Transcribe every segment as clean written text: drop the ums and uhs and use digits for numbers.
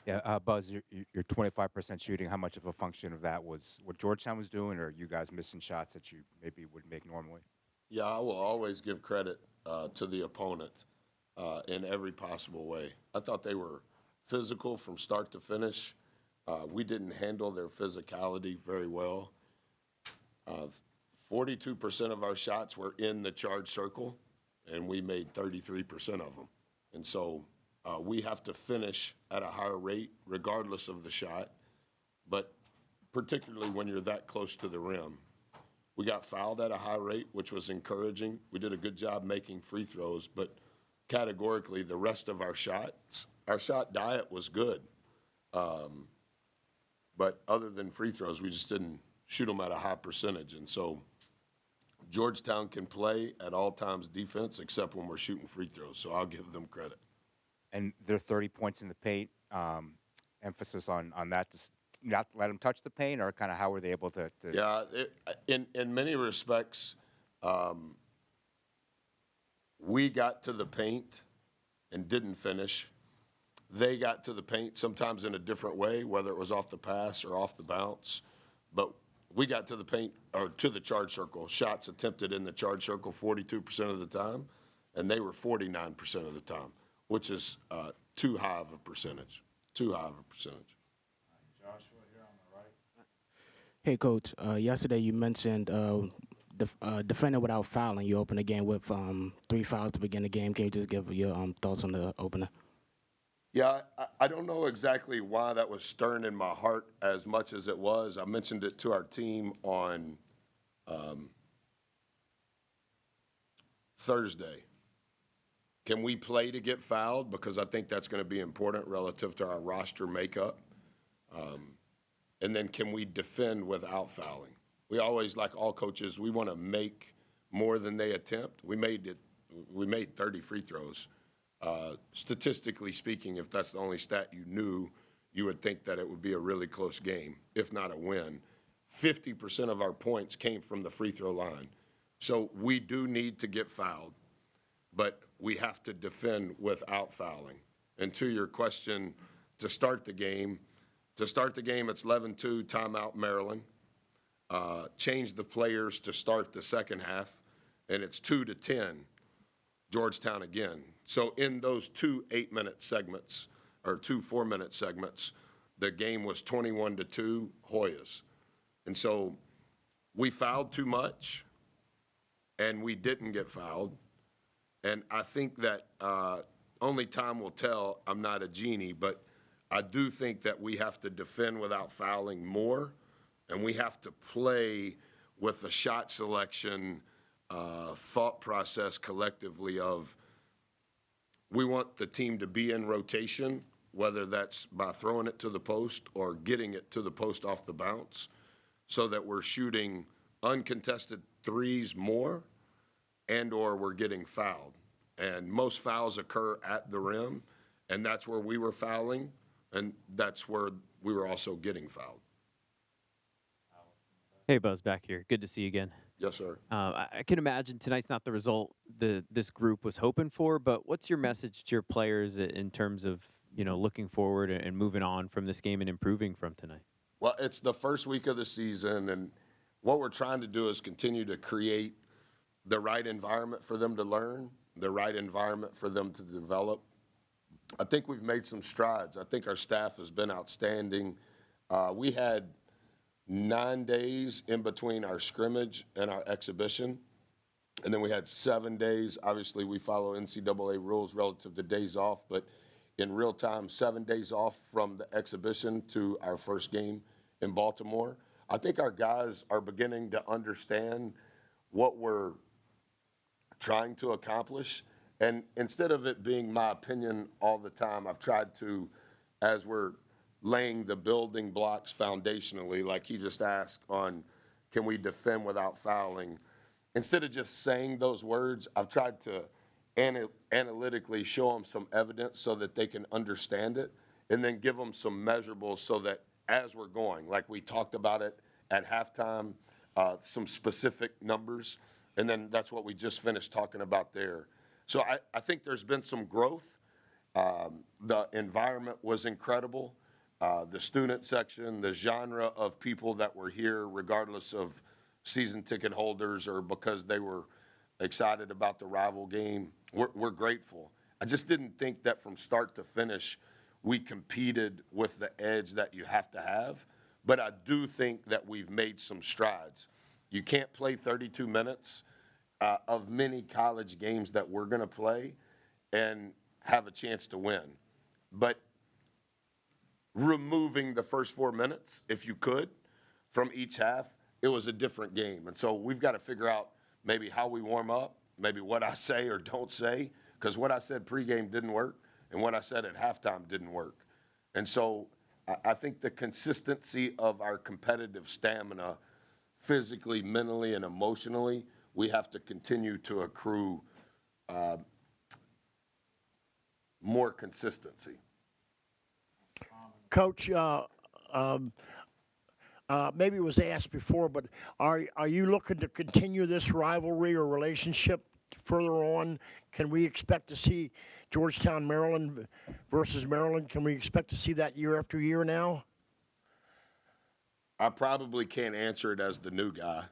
Yeah, Buzz, your 25% shooting, how much of a function of that was what Georgetown was doing, or you guys missing shots that you maybe would make normally? Yeah, I will always give credit to the opponent in every possible way. I thought they were physical from start to finish. We didn't handle their physicality very well. Uh, 42% of our shots were in the charge circle, and we made 33% of them. And so we have to finish at a higher rate, regardless of the shot, but particularly when you're that close to the rim. We got fouled at a high rate, which was encouraging. We did a good job making free throws, but categorically, the rest of our shot diet was good. Um, but other than free throws, we just didn't shoot them at a high percentage. And so Georgetown can play at all times defense except when we're shooting free throws. So I'll give them credit. And their 30 points in the paint, emphasis on that, to not let them touch the paint, or kind of how were they able to Yeah, in many respects, um, we got to the paint and didn't finish. They got to the paint sometimes in a different way, whether it was off the pass or off the bounce. But we got to the paint or to the charge circle, shots attempted in the charge circle 42% of the time, and they were 49% of the time, which is too high of a percentage. Too high of a percentage. Hey, Coach. Yesterday you mentioned defending without fouling. You opened the game with 3 fouls to begin the game. Can you just give your thoughts on the opener? Yeah, I don't know exactly why that was stirring in my heart as much as it was. I mentioned it to our team on um, Thursday. Can we play to get fouled? Because I think that's going to be important relative to our roster makeup. Um, and then can we defend without fouling? We always, like all coaches, we want to make more than they attempt. We made 30 free throws. Statistically speaking, if that's the only stat you knew, you would think that it would be a really close game, if not a win. 50% of our points came from the free throw line. So we do need to get fouled, but we have to defend without fouling. And to your question, to start the game, it's 11-2, timeout Maryland. Change the players to start the second half, and it's 2-10, Georgetown again. So in those two 8-minute segments, or two 4-minute segments, the game was 21-2 Hoyas. And so we fouled too much, and we didn't get fouled. And I think that only time will tell. I'm not a genie, but I do think that we have to defend without fouling more, and we have to play with a shot selection thought process collectively of we want the team to be in rotation, whether that's by throwing it to the post or getting it to the post off the bounce, so that we're shooting uncontested threes more and or we're getting fouled. And most fouls occur at the rim, and that's where we were fouling, and that's where we were also getting fouled. Hey, Buzz, back here. Good to see you again. Yes, sir. I can imagine tonight's not the result this group was hoping for, but what's your message to your players in terms of looking forward and moving on from this game and improving from tonight? Well, it's the first week of the season, and what we're trying to do is continue to create the right environment for them to learn, the right environment for them to develop. I think we've made some strides. I think our staff has been outstanding. We had 9 days in between our scrimmage and our exhibition, and then we had 7 days. Obviously, we follow NCAA rules relative to days off, but in real time, 7 days off from the exhibition to our first game in Baltimore. I think our guys are beginning to understand what we're trying to accomplish. And instead of it being my opinion all the time, I've tried to, as we're laying the building blocks foundationally, like he just asked on, can we defend without fouling? Instead of just saying those words, I've tried to analytically show them some evidence so that they can understand it, and then give them some measurables so that as we're going, like we talked about it at halftime, some specific numbers, and then that's what we just finished talking about there. So I think there's been some growth, The environment was incredible. The student section, the genre of people that were here, regardless of season ticket holders or because they were excited about the rival game, we're grateful. I just didn't think that from start to finish we competed with the edge that you have to have, but I do think that we've made some strides. You can't play 32 minutes of many college games that we're going to play and have a chance to win. But removing the first 4 minutes, if you could, from each half, it was a different game. And so we've got to figure out maybe how we warm up, maybe what I say or don't say, because what I said pregame didn't work, and what I said at halftime didn't work. And so I think the consistency of our competitive stamina, physically, mentally, and emotionally, we have to continue to accrue more consistency. Coach, maybe it was asked before, but are you looking to continue this rivalry or relationship further on? Can we expect to see Georgetown, Maryland versus Maryland? Can we expect to see that year after year now? I probably can't answer it as the new guy.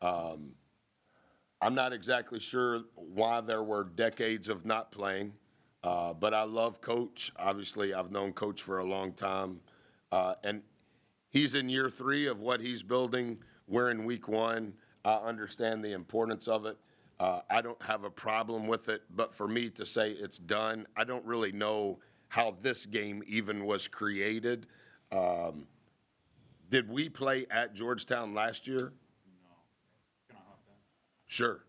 I'm not exactly sure why there were decades of not playing, but I love Coach. Obviously, I've known Coach for a long time, and he's in year 3 of what he's building. We're in week 1. I understand the importance of it. I don't have a problem with it, but for me to say it's done, I don't really know how this game even was created. Did we play at Georgetown last year? No. Can I hop in? Sure.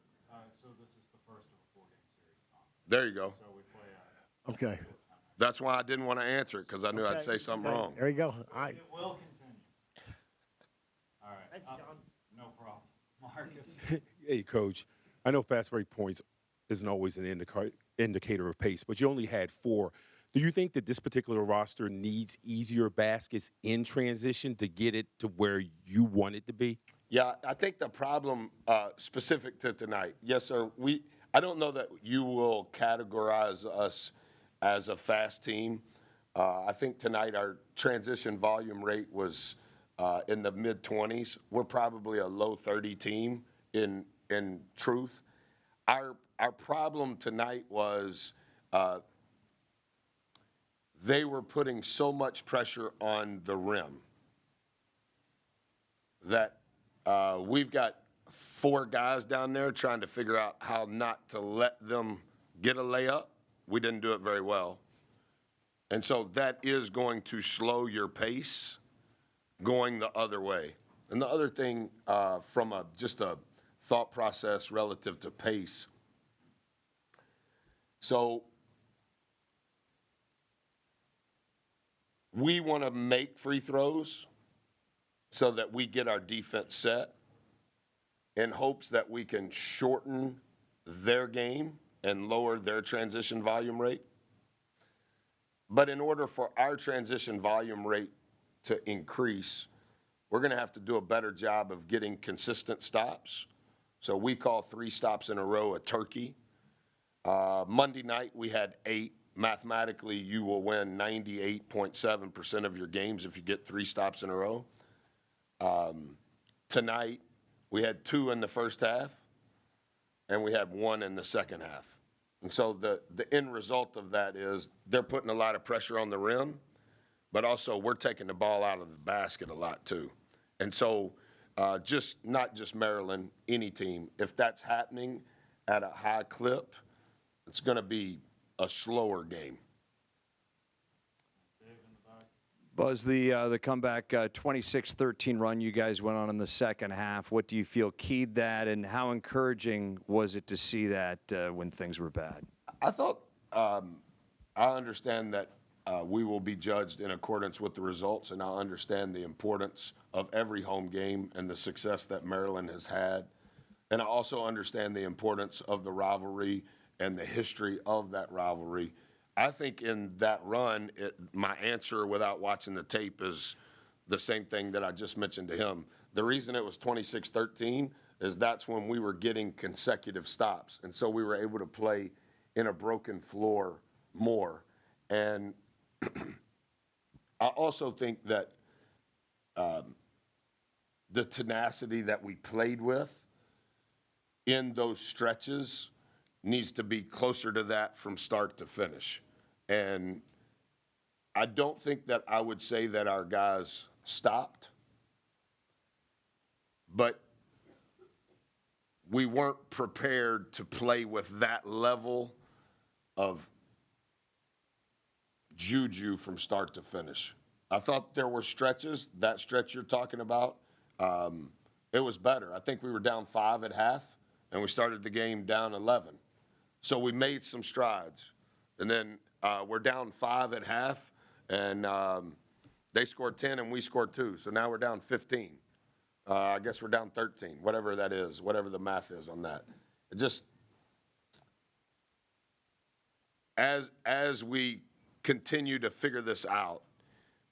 So this is the first of a 4-game series, Tom. There you go. So we play Okay. That's why I didn't want to answer it, because I knew I'd Okay. say something Okay. wrong. There you go. All right. It will continue. All right. Thank you, John. No problem. Marcus. Hey, Coach. I know fast break points isn't always an indicator of pace, but you only had 4. Do you think that this particular roster needs easier baskets in transition to get it to where you want it to be? Yeah, I think the problem specific to tonight, yes, sir. I don't know that you will categorize us as a fast team. I think tonight our transition volume rate was in the mid-20s. We're probably a low 30 team in truth. Our problem tonight was they were putting so much pressure on the rim that we've got 4 guys down there trying to figure out how not to let them get a layup. We didn't do it very well. And so that is going to slow your pace going the other way. And the other thing from just a thought process relative to pace. So we want to make free throws so that we get our defense set in hopes that we can shorten their game and lower their transition volume rate. But in order for our transition volume rate to increase, we're going to have to do a better job of getting consistent stops. So we call 3 stops in a row a turkey. Monday night we had 8. Mathematically, you will win 98.7% of your games if you get 3 stops in a row. Tonight, we had 2 in the first half, and we had 1 in the second half. And so the end result of that is they're putting a lot of pressure on the rim, but also we're taking the ball out of the basket a lot too. And so not just Maryland, any team, if that's happening at a high clip, it's going to be a slower game. Buzz, the comeback 26-13 run you guys went on in the second half, what do you feel keyed that, and how encouraging was it to see that when things were bad? I thought I understand that we will be judged in accordance with the results, and I understand the importance of every home game and the success that Maryland has had. And I also understand the importance of the rivalry and the history of that rivalry. I think in that run, my answer without watching the tape is the same thing that I just mentioned to him. The reason it was 26-13 is that's when we were getting consecutive stops. And so we were able to play in a broken floor more. And I also think that the tenacity that we played with in those stretches needs to be closer to that from start to finish. And I don't think that I would say that our guys stopped, but we weren't prepared to play with that level of juju from start to finish. I thought there were stretches, that stretch you're talking about, it was better. I think we were down 5 at half, and we started the game down 11. So we made some strides. And then we're down 5 at half, and they scored 10 and we scored 2. So now we're down 15. I guess we're down 13, whatever that is, whatever the math is on that. It just, as we continue to figure this out,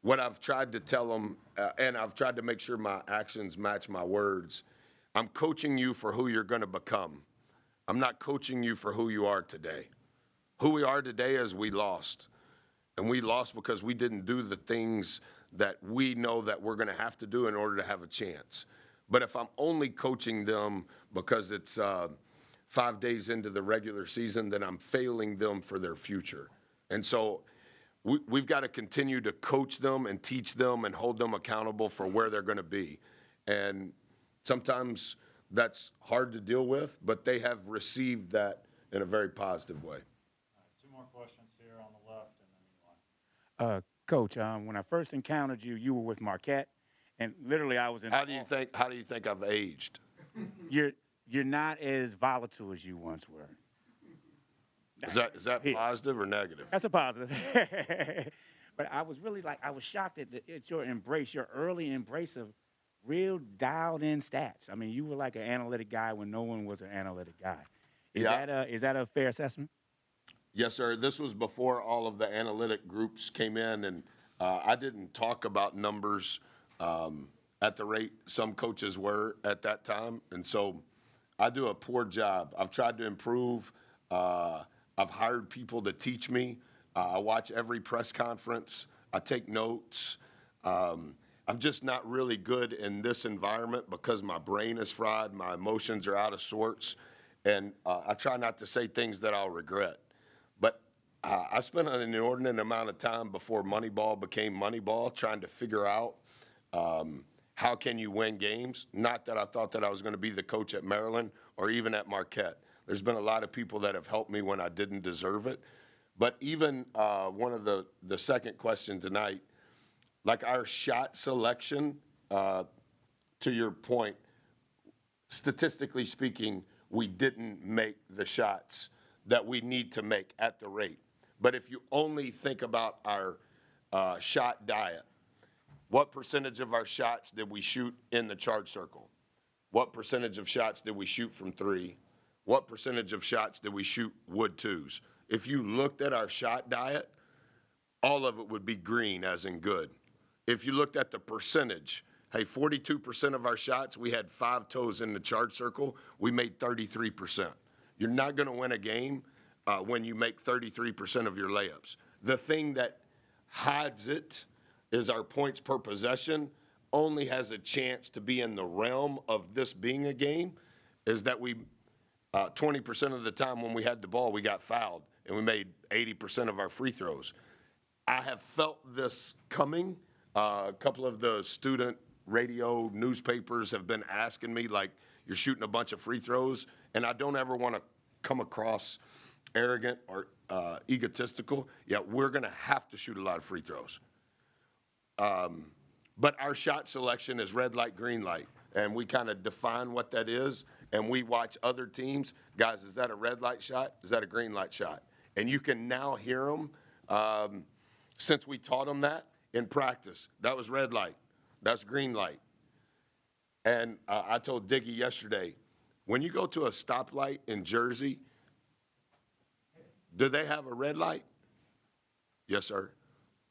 what I've tried to tell them, and I've tried to make sure my actions match my words, I'm coaching you for who you're going to become. I'm not coaching you for who you are today. Who we are today is we lost. And we lost because we didn't do the things that we know that we're going to have to do in order to have a chance. But if I'm only coaching them because it's 5 days into the regular season, then I'm failing them for their future. And so we've got to continue to coach them and teach them and hold them accountable for where they're going to be. And sometimes that's hard to deal with, but they have received that in a very positive way. All right, 2 more questions here on the left, and then Eli. Coach, when I first encountered you, you were with Marquette, and literally I was in. How do you think I've aged? You're not as volatile as you once were. Is that positive or negative? That's a positive. But I was really I was shocked at your embrace, your early embrace of real dialed in stats. I mean, you were like an analytic guy when no one was an analytic guy. Is that a fair assessment? Yes, sir. This was before all of the analytic groups came in, and I didn't talk about numbers at the rate some coaches were at that time, and so I do a poor job. I've tried to improve. I've hired people to teach me. I watch every press conference. I take notes. I'm just not really good in this environment because my brain is fried, my emotions are out of sorts, and I try not to say things that I'll regret. But I spent an inordinate amount of time before Moneyball became Moneyball trying to figure out how can you win games. Not that I thought that I was going to be the coach at Maryland or even at Marquette. There's been a lot of people that have helped me when I didn't deserve it. But even one of the second question tonight, like our shot selection, to your point, statistically speaking, we didn't make the shots that we need to make at the rate. But if you only think about our shot diet, what percentage of our shots did we shoot in the charge circle? What percentage of shots did we shoot from 3? What percentage of shots did we shoot wood 2s? If you looked at our shot diet, all of it would be green, as in good. If you looked at the percentage, hey, 42% of our shots, we had 5 toes in the charge circle. We made 33%. You're not going to win a game when you make 33% of your layups. The thing that hides it is our points per possession only has a chance to be in the realm of this being a game, is that we 20% of the time when we had the ball, we got fouled, and we made 80% of our free throws. I have felt this coming. A couple of the student radio newspapers have been asking me, like, you're shooting a bunch of free throws, and I don't ever want to come across arrogant or egotistical. Yeah, we're going to have to shoot a lot of free throws. But our shot selection is red light, green light, and we kind of define what that is, and we watch other teams. Guys, is that a red light shot? Is that a green light shot? And you can now hear them, since we taught them that in practice. That was red light. That's green light. And I told Diggy yesterday, when you go to a stoplight in Jersey, do they have a red light? Yes, sir.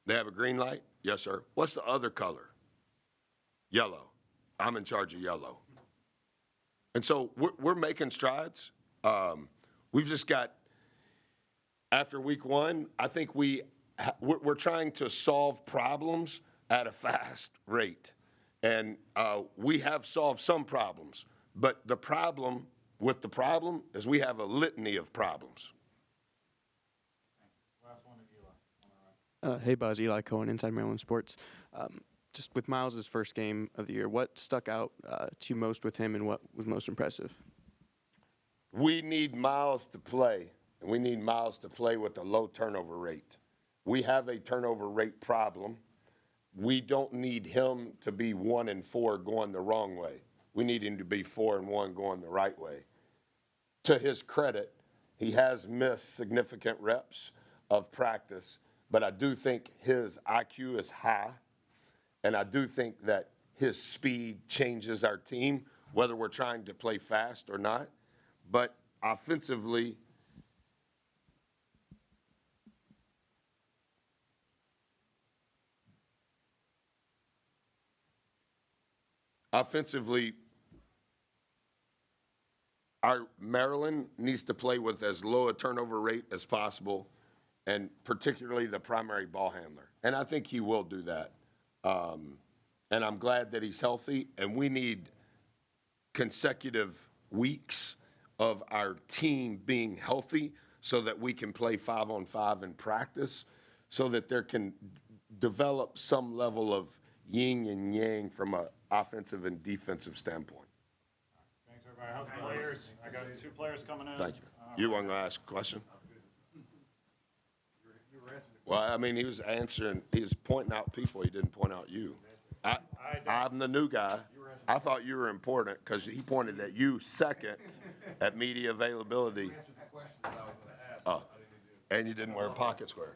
They have a green light? Yes, sir. What's the other color? Yellow. I'm in charge of yellow. And so we're making strides. We've just got, after week 1, I think we we're trying to solve problems at a fast rate. And we have solved some problems, but the problem with the problem is we have a litany of problems. Last one to Eli on the right. Hey, Buzz, Eli Cohen, Inside Maryland Sports. Just with Miles' first game of the year, what stuck out to you most with him and what was most impressive? We need Miles to play, and we need Miles to play with a low turnover rate. We have a turnover rate problem. We don't need him to be 1 and 4 going the wrong way. We need him to be 4 and 1 going the right way. To his credit, he has missed significant reps of practice, but I do think his IQ is high, and I do think that his speed changes our team, whether we're trying to play fast or not. But offensively, our Maryland needs to play with as low a turnover rate as possible, and particularly the primary ball handler. And I think he will do that. And I'm glad that he's healthy, and we need consecutive weeks of our team being healthy so that we can play 5-on-5 in practice, so that there can develop some level of yin and yang from an offensive and defensive standpoint. Thanks, everybody. How's the players? I got 2 players coming in. Thank you. You want to ask a question? Well, I mean, he was pointing out people. He didn't point out you. I'm the new guy. I thought you were important because he pointed at you second at media availability. Oh, and you didn't wear a pocket square.